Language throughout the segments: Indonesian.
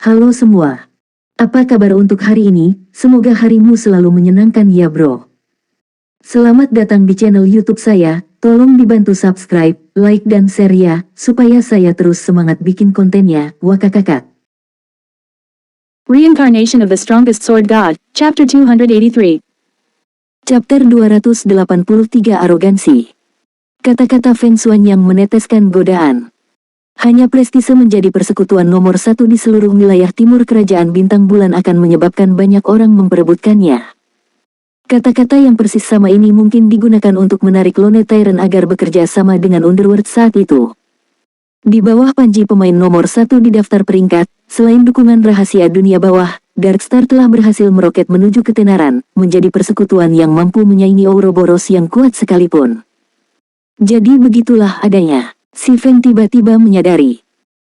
Halo semua. Apa kabar untuk hari ini? Semoga harimu selalu menyenangkan ya bro. Selamat datang di channel YouTube saya. Tolong dibantu subscribe, like dan share ya, supaya saya terus semangat bikin kontennya. Wakakakak. Reincarnation of the Strongest Sword God, Chapter 283. Chapter 283 Arogansi. Kata-kata Feng Xuan yang meneteskan godaan. Hanya prestise menjadi persekutuan nomor satu di seluruh wilayah timur kerajaan bintang bulan akan menyebabkan banyak orang memperebutkannya. Kata-kata yang persis sama ini mungkin digunakan untuk menarik Lone Tyrant agar bekerja sama dengan Underworld saat itu. Di bawah panji pemain nomor satu di daftar peringkat, selain dukungan rahasia dunia bawah, Darkstar telah berhasil meroket menuju ketenaran, menjadi persekutuan yang mampu menyaingi Ouroboros yang kuat sekalipun. Jadi begitulah adanya. Si Feng tiba-tiba menyadari.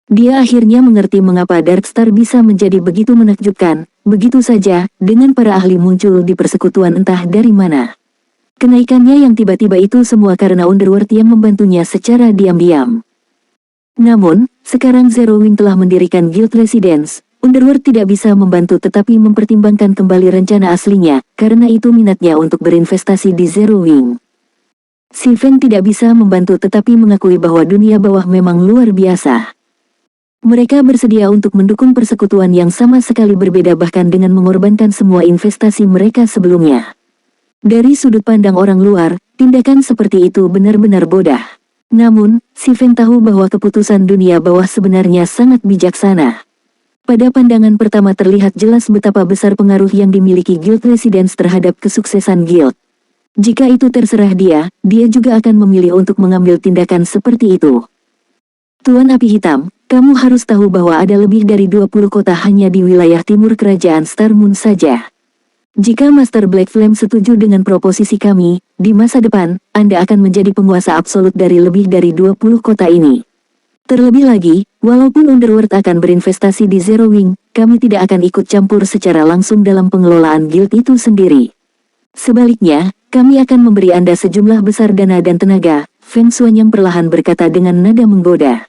Dia akhirnya mengerti mengapa Darkstar bisa menjadi begitu menakjubkan, begitu saja, dengan para ahli muncul di persekutuan entah dari mana. Kenaikannya yang tiba-tiba itu semua karena Underworld yang membantunya secara diam-diam. Namun, sekarang Zero Wing telah mendirikan Guild Residence, Underworld tidak bisa membantu tetapi mempertimbangkan kembali rencana aslinya, karena itu minatnya untuk berinvestasi di Zero Wing. Si Feng tidak bisa membantu tetapi mengakui bahwa dunia bawah memang luar biasa. Mereka bersedia untuk mendukung persekutuan yang sama sekali berbeda bahkan dengan mengorbankan semua investasi mereka sebelumnya. Dari sudut pandang orang luar, tindakan seperti itu benar-benar bodoh. Namun, si Feng tahu bahwa keputusan dunia bawah sebenarnya sangat bijaksana. Pada pandangan pertama terlihat jelas betapa besar pengaruh yang dimiliki Guild Residence terhadap kesuksesan Guild. Jika itu terserah dia juga akan memilih untuk mengambil tindakan seperti itu. Tuan Api Hitam, kamu harus tahu bahwa ada lebih dari 20 kota hanya di wilayah timur kerajaan Star Moon saja. Jika Master Black Flame setuju dengan proposisi kami, di masa depan, Anda akan menjadi penguasa absolut dari lebih dari 20 kota ini. Terlebih lagi, walaupun Underworld akan berinvestasi di Zero Wing, kami tidak akan ikut campur secara langsung dalam pengelolaan guild itu sendiri. Sebaliknya, kami akan memberi Anda sejumlah besar dana dan tenaga, Feng Xuan yang perlahan berkata dengan nada menggoda.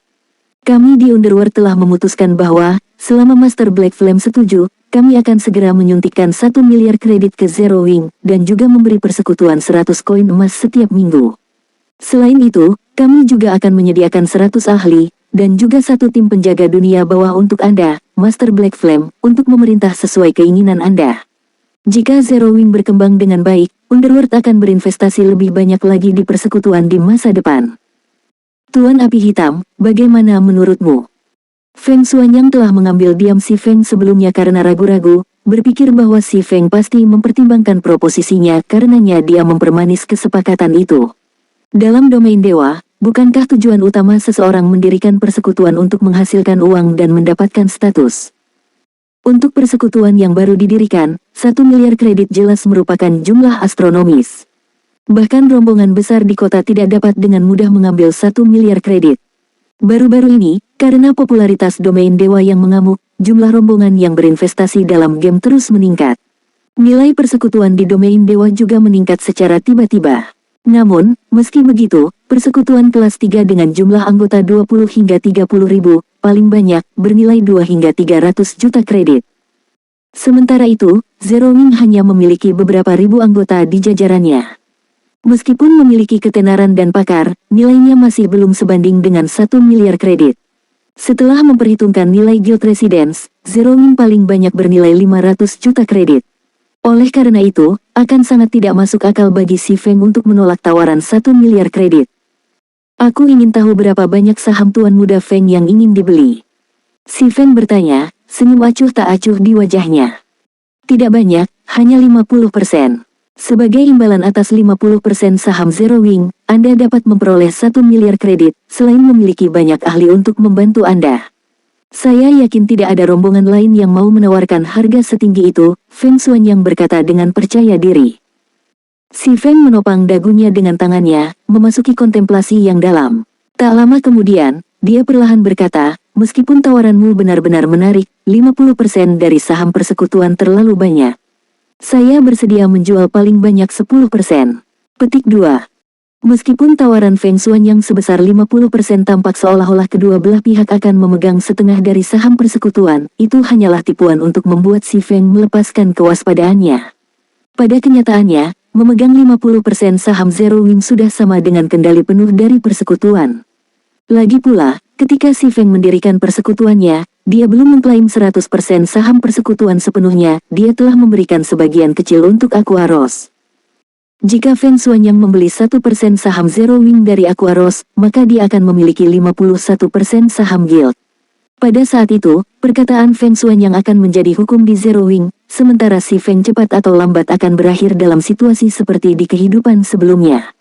Kami di Underworld telah memutuskan bahwa, selama Master Black Flame setuju, kami akan segera menyuntikkan 1 miliar kredit ke Zero Wing, dan juga memberi persekutuan 100 koin emas setiap minggu. Selain itu, kami juga akan menyediakan 100 ahli, dan juga satu tim penjaga dunia bawah untuk Anda, Master Black Flame, untuk memerintah sesuai keinginan Anda. Jika Zero Wing berkembang dengan baik, Underworld akan berinvestasi lebih banyak lagi di persekutuan di masa depan. Tuan Api Hitam, bagaimana menurutmu? Feng Xuan yang telah mengambil diam si Feng sebelumnya karena ragu-ragu, berpikir bahwa si Feng pasti mempertimbangkan proposisinya karenanya dia mempermanis kesepakatan itu. Dalam domain dewa, bukankah tujuan utama seseorang mendirikan persekutuan untuk menghasilkan uang dan mendapatkan status? Untuk persekutuan yang baru didirikan, 1 miliar kredit jelas merupakan jumlah astronomis. Bahkan rombongan besar di kota tidak dapat dengan mudah mengambil 1 miliar kredit. Baru-baru ini, karena popularitas domain dewa yang mengamuk, jumlah rombongan yang berinvestasi dalam game terus meningkat. Nilai persekutuan di domain dewa juga meningkat secara tiba-tiba. Namun, meski begitu, persekutuan kelas 3 dengan jumlah anggota 20 hingga 30 ribu, paling banyak, bernilai 2 hingga 300 juta kredit. Sementara itu, Zero Wing hanya memiliki beberapa ribu anggota di jajarannya. Meskipun memiliki ketenaran dan pakar, nilainya masih belum sebanding dengan 1 miliar kredit. Setelah memperhitungkan nilai Guild Residence, Zero Wing paling banyak bernilai 500 juta kredit. Oleh karena itu, akan sangat tidak masuk akal bagi si Feng untuk menolak tawaran 1 miliar kredit. Aku ingin tahu berapa banyak saham Tuan Muda Feng yang ingin dibeli. Si Feng bertanya, senyum acuh tak acuh di wajahnya. Tidak banyak, hanya 50%. Sebagai imbalan atas 50% saham Zero Wing, Anda dapat memperoleh 1 miliar kredit, selain memiliki banyak ahli untuk membantu Anda. Saya yakin tidak ada rombongan lain yang mau menawarkan harga setinggi itu, Feng Xuan yang berkata dengan percaya diri. Si Feng menopang dagunya dengan tangannya, memasuki kontemplasi yang dalam. Tak lama kemudian, dia perlahan berkata, meskipun tawaranmu benar-benar menarik, 50% dari saham persekutuan terlalu banyak. Saya bersedia menjual paling banyak 10%. Petik 2. Meskipun tawaran Feng Xuanyang sebesar 50% tampak seolah-olah kedua belah pihak akan memegang setengah dari saham persekutuan, itu hanyalah tipuan untuk membuat si Feng melepaskan kewaspadaannya. Pada kenyataannya, memegang 50% saham Zero Wing sudah sama dengan kendali penuh dari persekutuan. Lagi pula, ketika si Feng mendirikan persekutuannya, dia belum mengklaim 100% saham persekutuan sepenuhnya, dia telah memberikan sebagian kecil untuk Aquaros. Jika Feng Xuanyang membeli 1% saham Zero Wing dari Aquaros, maka dia akan memiliki 51% saham guild. Pada saat itu, perkataan Feng Xuanyang akan menjadi hukum di Zero Wing, sementara si Feng cepat atau lambat akan berakhir dalam situasi seperti di kehidupan sebelumnya.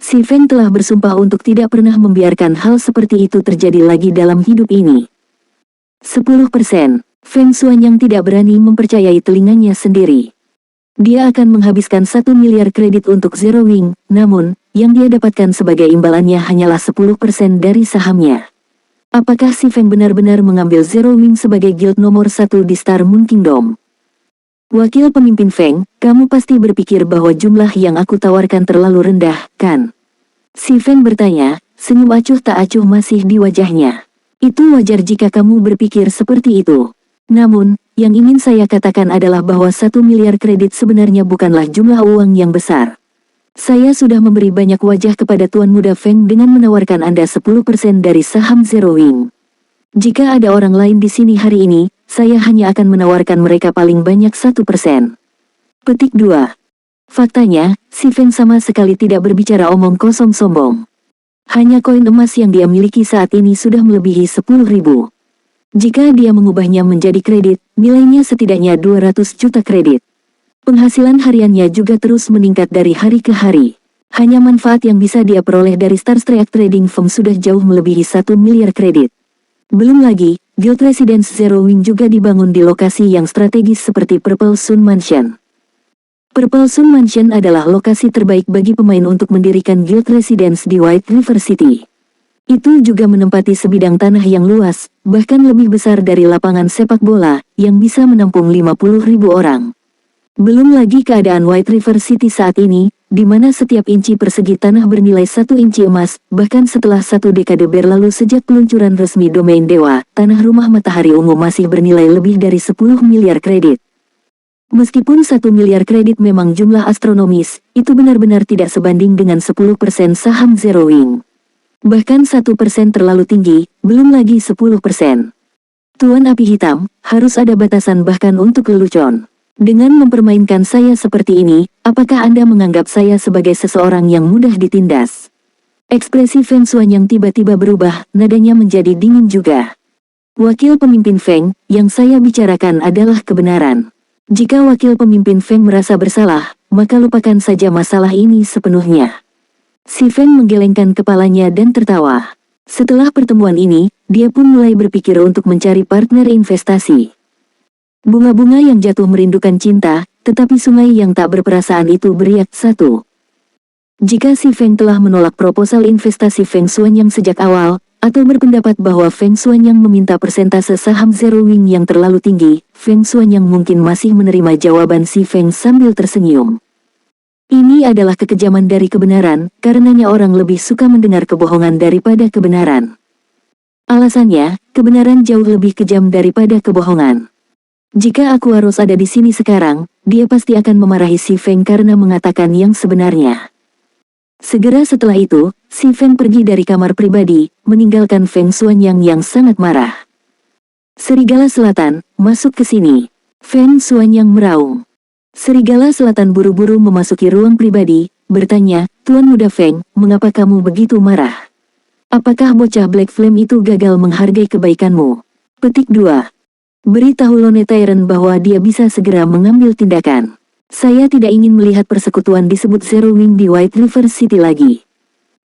Si Feng telah bersumpah untuk tidak pernah membiarkan hal seperti itu terjadi lagi dalam hidup ini. 10%. Feng Xuanyang tidak berani mempercayai telinganya sendiri. Dia akan menghabiskan 1 miliar kredit untuk Zero Wing, namun, yang dia dapatkan sebagai imbalannya hanyalah 10% dari sahamnya. Apakah si Feng benar-benar mengambil Zero Wing sebagai guild nomor 1 di Star Moon Kingdom? Wakil pemimpin Feng, kamu pasti berpikir bahwa jumlah yang aku tawarkan terlalu rendah, kan? Si Feng bertanya, senyum acuh tak acuh masih di wajahnya. Itu wajar jika kamu berpikir seperti itu. Namun, yang ingin saya katakan adalah bahwa 1 miliar kredit sebenarnya bukanlah jumlah uang yang besar. Saya sudah memberi banyak wajah kepada Tuan Muda Feng dengan menawarkan Anda 10% dari saham Zero Wing. Jika ada orang lain di sini hari ini, saya hanya akan menawarkan mereka paling banyak 1%. Petik 2. Faktanya, si Feng sama sekali tidak berbicara omong kosong sombong. Hanya koin emas yang dia miliki saat ini sudah melebihi 10.000. Jika dia mengubahnya menjadi kredit, nilainya setidaknya 200 juta kredit. Penghasilan hariannya juga terus meningkat dari hari ke hari. Hanya manfaat yang bisa dia peroleh dari Star Streak Trading Firm sudah jauh melebihi 1 miliar kredit. Belum lagi, Guild Residence Zero Wing juga dibangun di lokasi yang strategis seperti Purple Sun Mansion. Purple Sun Mansion adalah lokasi terbaik bagi pemain untuk mendirikan Guild Residence di White River City. Itu juga menempati sebidang tanah yang luas, bahkan lebih besar dari lapangan sepak bola, yang bisa menampung 50.000 orang. Belum lagi keadaan White River City saat ini, di mana setiap inci persegi tanah bernilai 1 inci emas, bahkan setelah 1 dekade berlalu sejak peluncuran resmi domain Dewa, tanah rumah matahari ungu masih bernilai lebih dari 10 miliar kredit. Meskipun 1 miliar kredit memang jumlah astronomis, itu benar-benar tidak sebanding dengan 10% saham Zero Wing. Bahkan 1% terlalu tinggi, belum lagi 10%. Tuan Api Hitam, harus ada batasan bahkan untuk lelucon. Dengan mempermainkan saya seperti ini, apakah Anda menganggap saya sebagai seseorang yang mudah ditindas? Ekspresi Feng Xuanyang tiba-tiba berubah, nadanya menjadi dingin juga. Wakil pemimpin Feng, yang saya bicarakan adalah kebenaran. Jika wakil pemimpin Feng merasa bersalah, maka lupakan saja masalah ini sepenuhnya. Si Feng menggelengkan kepalanya dan tertawa. Setelah pertemuan ini, dia pun mulai berpikir untuk mencari partner investasi. Bunga-bunga yang jatuh merindukan cinta, tetapi sungai yang tak berperasaan itu beriak satu. Jika si Feng telah menolak proposal investasi Feng Xuanyang sejak awal, atau berpendapat bahwa Feng Xuanyang meminta persentase saham Zero Wing yang terlalu tinggi, Feng Xuanyang mungkin masih menerima jawaban si Feng sambil tersenyum. Ini adalah kekejaman dari kebenaran, karenanya orang lebih suka mendengar kebohongan daripada kebenaran. Alasannya, kebenaran jauh lebih kejam daripada kebohongan. Jika Aquaros ada di sini sekarang, dia pasti akan memarahi si Feng karena mengatakan yang sebenarnya. Segera setelah itu, si Feng pergi dari kamar pribadi, meninggalkan Feng Xuanyang yang sangat marah. Serigala Selatan, masuk ke sini. Feng Xuanyang meraung. Serigala Selatan buru-buru memasuki ruang pribadi, bertanya, Tuan Muda Feng, mengapa kamu begitu marah? Apakah bocah Black Flame itu gagal menghargai kebaikanmu? Petik 2. Beritahu Lone Tyrant bahwa dia bisa segera mengambil tindakan. Saya tidak ingin melihat persekutuan disebut Zero Wing di White River City lagi.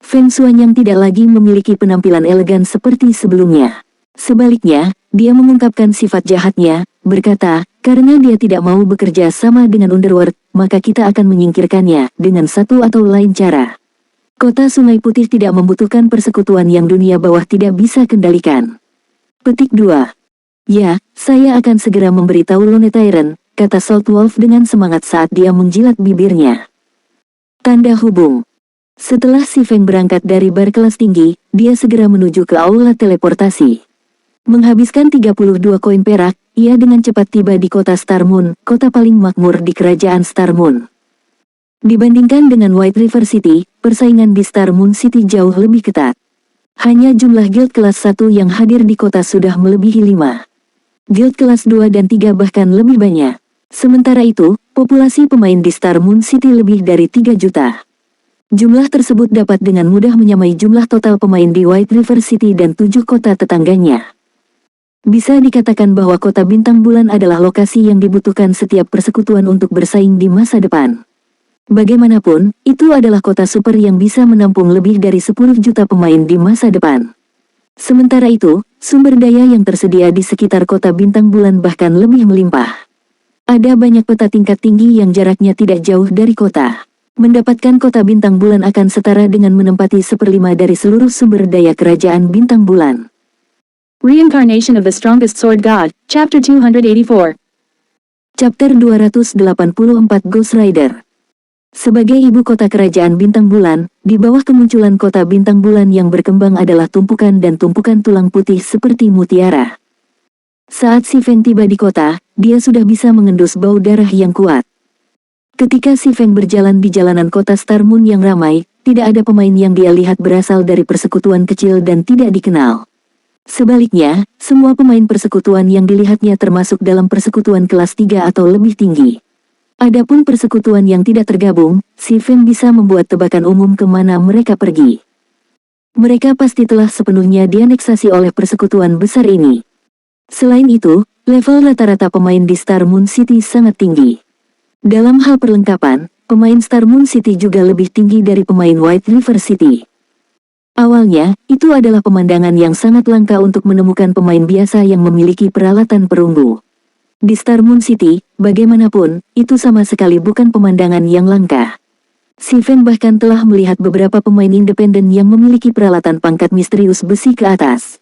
Feng Xuanyang tidak lagi memiliki penampilan elegan seperti sebelumnya. Sebaliknya, dia mengungkapkan sifat jahatnya, berkata, karena dia tidak mau bekerja sama dengan Underworld, maka kita akan menyingkirkannya dengan satu atau lain cara. Kota Sungai Putih tidak membutuhkan persekutuan yang dunia bawah tidak bisa kendalikan. Petik 2. Ya, saya akan segera memberitahu Lone Tyrant, kata Salt Wolf dengan semangat saat dia menjilat bibirnya. Tanda hubung. Setelah Si Feng berangkat dari bar kelas tinggi, dia segera menuju ke aula teleportasi. Menghabiskan 32 koin perak, ia dengan cepat tiba di kota Star Moon, kota paling makmur di kerajaan Star Moon. Dibandingkan dengan White River City, persaingan di Star Moon City jauh lebih ketat. Hanya jumlah guild kelas 1 yang hadir di kota sudah melebihi 5. Guild kelas 2 dan 3 bahkan lebih banyak. Sementara itu, populasi pemain di Star Moon City lebih dari 3 juta. Jumlah tersebut dapat dengan mudah menyamai jumlah total pemain di White River City dan 7 kota tetangganya. Bisa dikatakan bahwa kota Bintang Bulan adalah lokasi yang dibutuhkan setiap persekutuan untuk bersaing di masa depan. Bagaimanapun, itu adalah kota super yang bisa menampung lebih dari 10 juta pemain di masa depan. Sementara itu, sumber daya yang tersedia di sekitar kota Bintang Bulan bahkan lebih melimpah. Ada banyak peta tingkat tinggi yang jaraknya tidak jauh dari kota. Mendapatkan kota Bintang Bulan akan setara dengan menempati 1/5 dari seluruh sumber daya kerajaan Bintang Bulan. Reincarnation of the Strongest Sword God, Chapter 284. Chapter 284 Ghost Rider. Sebagai ibu kota kerajaan Bintang Bulan, di bawah kemunculan kota Bintang Bulan yang berkembang adalah tumpukan dan tumpukan tulang putih seperti mutiara. Saat Si Feng tiba di kota, dia sudah bisa mengendus bau darah yang kuat. Ketika Si Feng berjalan di jalanan kota Star Moon yang ramai, tidak ada pemain yang dia lihat berasal dari persekutuan kecil dan tidak dikenal. Sebaliknya, semua pemain persekutuan yang dilihatnya termasuk dalam persekutuan kelas 3 atau lebih tinggi. Adapun persekutuan yang tidak tergabung, Si Feng bisa membuat tebakan umum kemana mereka pergi. Mereka pasti telah sepenuhnya dianeksasi oleh persekutuan besar ini. Selain itu, level rata-rata pemain di Star Moon City sangat tinggi. Dalam hal perlengkapan, pemain Star Moon City juga lebih tinggi dari pemain White River City. Awalnya, itu adalah pemandangan yang sangat langka untuk menemukan pemain biasa yang memiliki peralatan perunggu. Di Star Moon City, bagaimanapun, itu sama sekali bukan pemandangan yang langka. Si Feng bahkan telah melihat beberapa pemain independen yang memiliki peralatan pangkat misterius besi ke atas.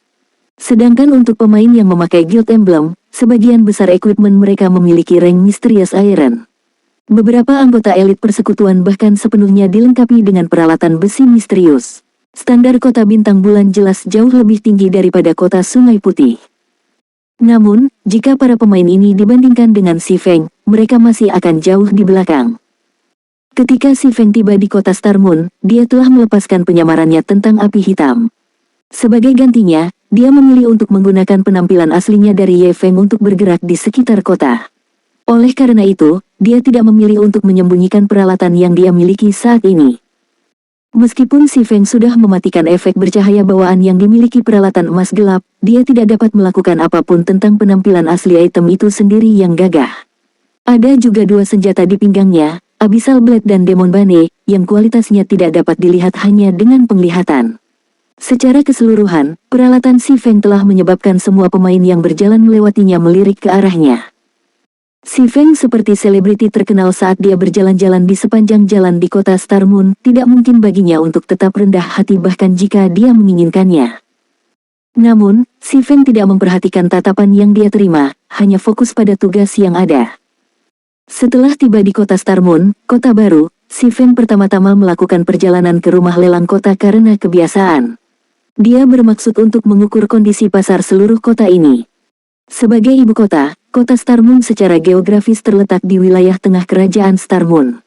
Sedangkan untuk pemain yang memakai Guild Emblem, sebagian besar equipment mereka memiliki rank Mysterious Iron. Beberapa anggota elit persekutuan bahkan sepenuhnya dilengkapi dengan peralatan besi misterius. Standar kota Bintang Bulan jelas jauh lebih tinggi daripada kota Sungai Putih. Namun, jika para pemain ini dibandingkan dengan Si Feng, mereka masih akan jauh di belakang. Ketika Si Feng tiba di kota Star Moon, dia telah melepaskan penyamarannya tentang api hitam. Sebagai gantinya, dia memilih untuk menggunakan penampilan aslinya dari Ye Feng untuk bergerak di sekitar kota. Oleh karena itu, dia tidak memilih untuk menyembunyikan peralatan yang dia miliki saat ini. Meskipun Si Feng sudah mematikan efek bercahaya bawaan yang dimiliki peralatan emas gelap, dia tidak dapat melakukan apapun tentang penampilan asli item itu sendiri yang gagah. Ada juga 2 senjata di pinggangnya, Abyssal Blade dan Demon Bane, yang kualitasnya tidak dapat dilihat hanya dengan penglihatan. Secara keseluruhan, peralatan Si Feng telah menyebabkan semua pemain yang berjalan melewatinya melirik ke arahnya. Si Feng seperti selebriti terkenal saat dia berjalan-jalan di sepanjang jalan di kota Star Moon, tidak mungkin baginya untuk tetap rendah hati bahkan jika dia menginginkannya. Namun, Si Feng tidak memperhatikan tatapan yang dia terima, hanya fokus pada tugas yang ada. Setelah tiba di kota Star Moon, kota baru, Si Feng pertama-tama melakukan perjalanan ke rumah lelang kota karena kebiasaan. Dia bermaksud untuk mengukur kondisi pasar seluruh kota ini. Sebagai ibu kota, kota Star Moon secara geografis terletak di wilayah tengah kerajaan Star Moon.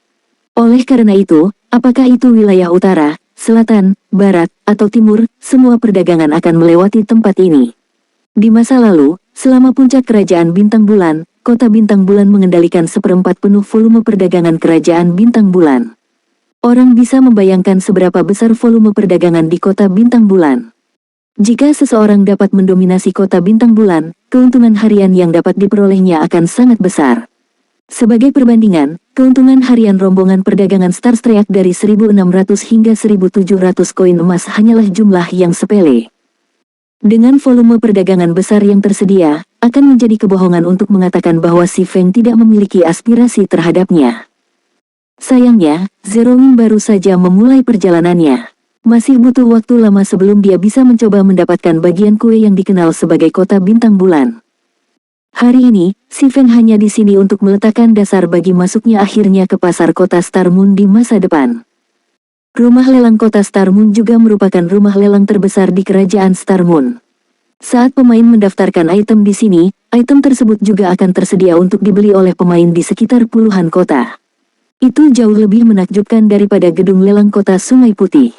Oleh karena itu, apakah itu wilayah utara, selatan, barat, atau timur, semua perdagangan akan melewati tempat ini. Di masa lalu, selama puncak kerajaan Bintang Bulan, kota Bintang Bulan mengendalikan 1/4 penuh volume perdagangan kerajaan Bintang Bulan. Orang bisa membayangkan seberapa besar volume perdagangan di kota Bintang Bulan. Jika seseorang dapat mendominasi kota Bintang Bulan, keuntungan harian yang dapat diperolehnya akan sangat besar. Sebagai perbandingan, keuntungan harian rombongan perdagangan Star Trek dari 1.600 hingga 1.700 koin emas hanyalah jumlah yang sepele. Dengan volume perdagangan besar yang tersedia, akan menjadi kebohongan untuk mengatakan bahwa Si Feng tidak memiliki aspirasi terhadapnya. Sayangnya, Zero Wing baru saja memulai perjalanannya. Masih butuh waktu lama sebelum dia bisa mencoba mendapatkan bagian kue yang dikenal sebagai kota Bintang Bulan. Hari ini, Si Feng hanya di sini untuk meletakkan dasar bagi masuknya akhirnya ke pasar kota Star Moon di masa depan. Rumah lelang kota Star Moon juga merupakan rumah lelang terbesar di kerajaan Star Moon. Saat pemain mendaftarkan item di sini, item tersebut juga akan tersedia untuk dibeli oleh pemain di sekitar puluhan kota. Itu jauh lebih menakjubkan daripada gedung lelang kota Sungai Putih.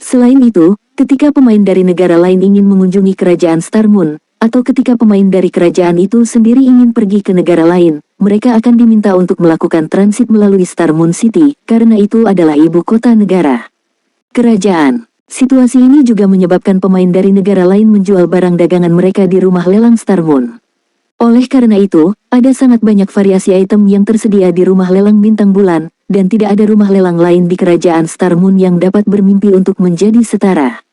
Selain itu, ketika pemain dari negara lain ingin mengunjungi kerajaan Star Moon, atau ketika pemain dari kerajaan itu sendiri ingin pergi ke negara lain, mereka akan diminta untuk melakukan transit melalui Star Moon City, karena itu adalah ibu kota negara kerajaan. Situasi ini juga menyebabkan pemain dari negara lain menjual barang dagangan mereka di rumah lelang Star Moon. Oleh karena itu, ada sangat banyak variasi item yang tersedia di rumah lelang bintang bulan, dan tidak ada rumah lelang lain di kerajaan Star Moon yang dapat bermimpi untuk menjadi setara.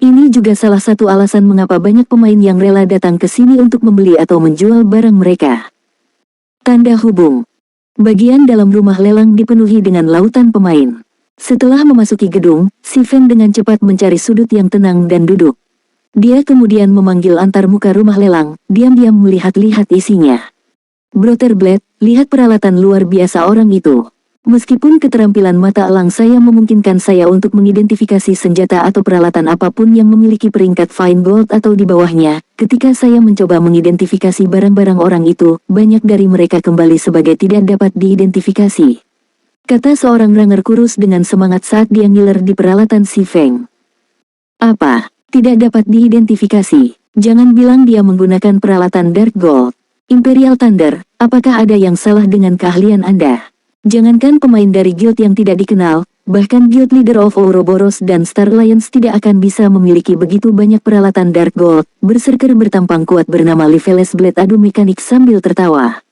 Ini juga salah satu alasan mengapa banyak pemain yang rela datang ke sini untuk membeli atau menjual barang mereka. Tanda hubung. Bagian dalam rumah lelang dipenuhi dengan lautan pemain. Setelah memasuki gedung, si Feng dengan cepat mencari sudut yang tenang dan duduk. Dia kemudian memanggil antar muka rumah lelang, diam-diam melihat-lihat isinya. Brother Blade, lihat peralatan luar biasa orang itu. Meskipun keterampilan mata elang saya memungkinkan saya untuk mengidentifikasi senjata atau peralatan apapun yang memiliki peringkat fine gold atau di bawahnya, ketika saya mencoba mengidentifikasi barang-barang orang itu, banyak dari mereka kembali sebagai tidak dapat diidentifikasi. Kata seorang ranger kurus dengan semangat saat dia ngiler di peralatan si Feng. Apa? Tidak dapat diidentifikasi. Jangan bilang dia menggunakan peralatan Dark Gold. Imperial Thunder, apakah ada yang salah dengan keahlian Anda? Jangankan pemain dari guild yang tidak dikenal, bahkan guild leader of Ouroboros dan Star Alliance tidak akan bisa memiliki begitu banyak peralatan Dark Gold. Berserker bertampang kuat bernama Liveles Blade adu mekanik sambil tertawa.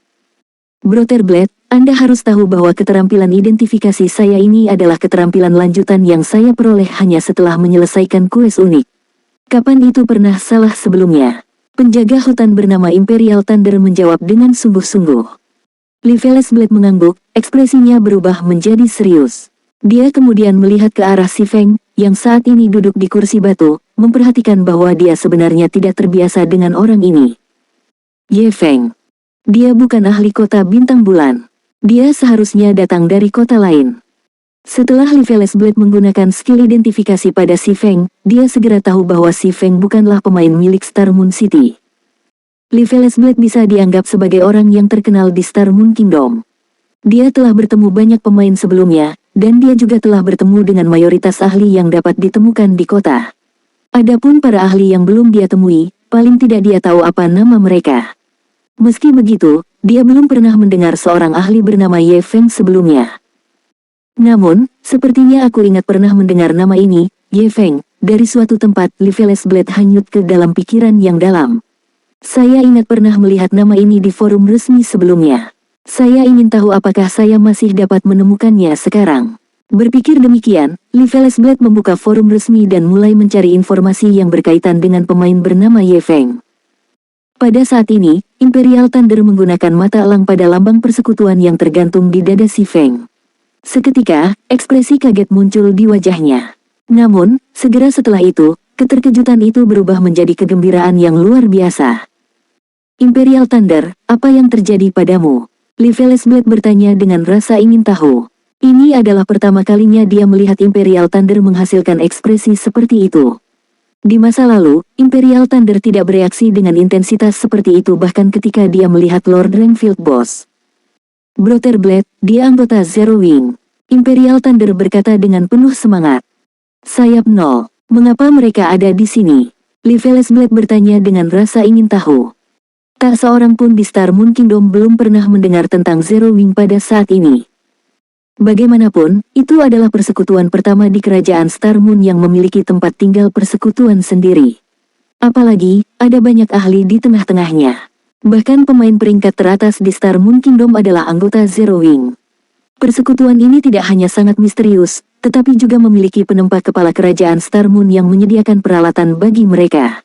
Brother Blade, Anda harus tahu bahwa keterampilan identifikasi saya ini adalah keterampilan lanjutan yang saya peroleh hanya setelah menyelesaikan kues unik. Kapan itu pernah salah sebelumnya? Penjaga hutan bernama Imperial Thunder menjawab dengan sungguh-sungguh. Liveles Blade mengangguk, ekspresinya berubah menjadi serius. Dia kemudian melihat ke arah si Feng, yang saat ini duduk di kursi batu, memperhatikan bahwa dia sebenarnya tidak terbiasa dengan orang ini. Ye Feng. Dia bukan ahli kota bintang bulan. Dia seharusnya datang dari kota lain. Setelah Liveles Blade menggunakan skill identifikasi pada si Feng, dia segera tahu bahwa si Feng bukanlah pemain milik Star Moon City. Liveles Blade bisa dianggap sebagai orang yang terkenal di Star Moon Kingdom. Dia telah bertemu banyak pemain sebelumnya, dan dia juga telah bertemu dengan mayoritas ahli yang dapat ditemukan di kota. Adapun para ahli yang belum dia temui, paling tidak dia tahu apa nama mereka. Meski begitu, dia belum pernah mendengar seorang ahli bernama Ye Feng sebelumnya. Namun, sepertinya aku ingat pernah mendengar nama ini, Ye Feng, dari suatu tempat. Liveles Blade hanyut ke dalam pikiran yang dalam. Saya ingat pernah melihat nama ini di forum resmi sebelumnya. Saya ingin tahu apakah saya masih dapat menemukannya sekarang. Berpikir demikian, Liveles Blade membuka forum resmi dan mulai mencari informasi yang berkaitan dengan pemain bernama Ye Feng. Pada saat ini, Imperial Thunder menggunakan mata elang pada lambang persekutuan yang tergantung di dada si Feng. Seketika, ekspresi kaget muncul di wajahnya. Namun, segera setelah itu, keterkejutan itu berubah menjadi kegembiraan yang luar biasa. Imperial Thunder, apa yang terjadi padamu? Liveles Blade bertanya dengan rasa ingin tahu. Ini adalah pertama kalinya dia melihat Imperial Thunder menghasilkan ekspresi seperti itu. Di masa lalu, Imperial Thunder tidak bereaksi dengan intensitas seperti itu bahkan ketika dia melihat Lord Renfield Boss. Brother Blade, dia anggota Zero Wing. Imperial Thunder berkata dengan penuh semangat. Sayap 0. Mengapa mereka ada di sini? Liveles Blade bertanya dengan rasa ingin tahu. Tak seorang pun di Star Moon Kingdom belum pernah mendengar tentang Zero Wing pada saat ini. Bagaimanapun, itu adalah persekutuan pertama di kerajaan Star Moon yang memiliki tempat tinggal persekutuan sendiri. Apalagi, ada banyak ahli di tengah-tengahnya. Bahkan pemain peringkat teratas di Star Moon Kingdom adalah anggota Zero Wing. Persekutuan ini tidak hanya sangat misterius, tetapi juga memiliki penempa kepala kerajaan Star Moon yang menyediakan peralatan bagi mereka.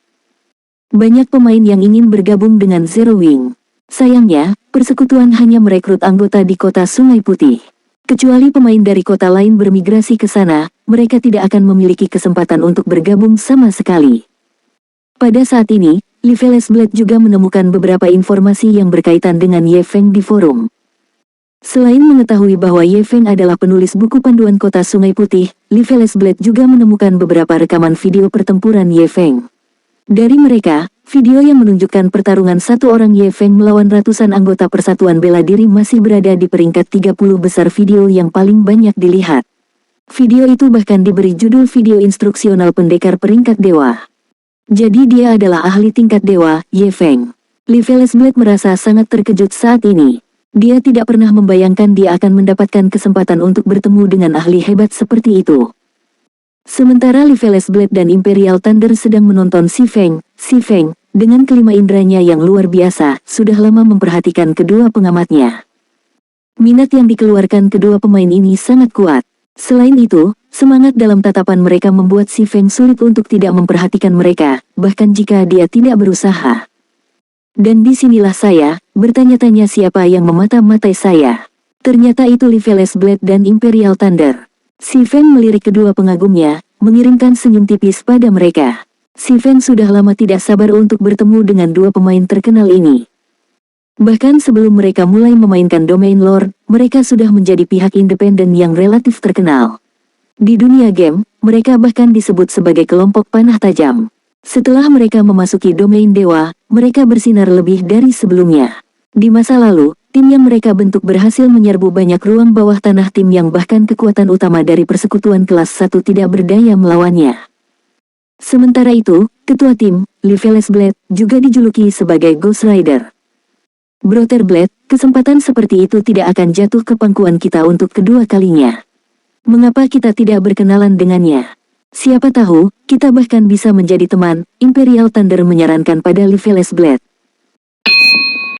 Banyak pemain yang ingin bergabung dengan Zero Wing. Sayangnya, persekutuan hanya merekrut anggota di kota Sungai Putih. Kecuali pemain dari kota lain bermigrasi ke sana, mereka tidak akan memiliki kesempatan untuk bergabung sama sekali. Pada saat ini, Liveles Blade juga menemukan beberapa informasi yang berkaitan dengan Ye Feng di forum. Selain mengetahui bahwa Ye Feng adalah penulis buku panduan kota Sungai Putih, Liveles Blade juga menemukan beberapa rekaman video pertempuran Ye Feng. Dari mereka, video yang menunjukkan pertarungan satu orang Ye Feng melawan ratusan anggota Persatuan Bela Diri masih berada di peringkat 30 besar video yang paling banyak dilihat. Video itu bahkan diberi judul video instruksional pendekar peringkat dewa. Jadi dia adalah ahli tingkat dewa, Ye Feng. Liveles Blade merasa sangat terkejut saat ini. Dia tidak pernah membayangkan dia akan mendapatkan kesempatan untuk bertemu dengan ahli hebat seperti itu. Sementara Liveles Blade dan Imperial Thunder sedang menonton Si Feng, dengan kelima inderanya yang luar biasa, sudah lama memperhatikan kedua pengamatnya. Minat yang dikeluarkan kedua pemain ini sangat kuat. Selain itu, semangat dalam tatapan mereka membuat Si Feng sulit untuk tidak memperhatikan mereka, bahkan jika dia tidak berusaha. Dan disinilah saya, bertanya-tanya siapa yang memata-matai saya. Ternyata itu Liveles Blade dan Imperial Thunder. Si Feng melirik kedua pengagumnya, mengirimkan senyum tipis pada mereka. Si Feng sudah lama tidak sabar untuk bertemu dengan dua pemain terkenal ini. Bahkan sebelum mereka mulai memainkan Domain Lord, mereka sudah menjadi pihak independen yang relatif terkenal. Di dunia game, mereka bahkan disebut sebagai kelompok panah tajam. Setelah mereka memasuki domain dewa, mereka bersinar lebih dari sebelumnya. Di masa lalu, tim yang mereka bentuk berhasil menyerbu banyak ruang bawah tanah tim yang bahkan kekuatan utama dari persekutuan kelas 1 tidak berdaya melawannya. Sementara itu, ketua tim, Liveles Blade, juga dijuluki sebagai Ghost Rider. Brother Blade, kesempatan seperti itu tidak akan jatuh ke pangkuan kita untuk kedua kalinya. Mengapa kita tidak berkenalan dengannya? Siapa tahu, kita bahkan bisa menjadi teman, Imperial Thunder menyarankan pada Liveles Blade.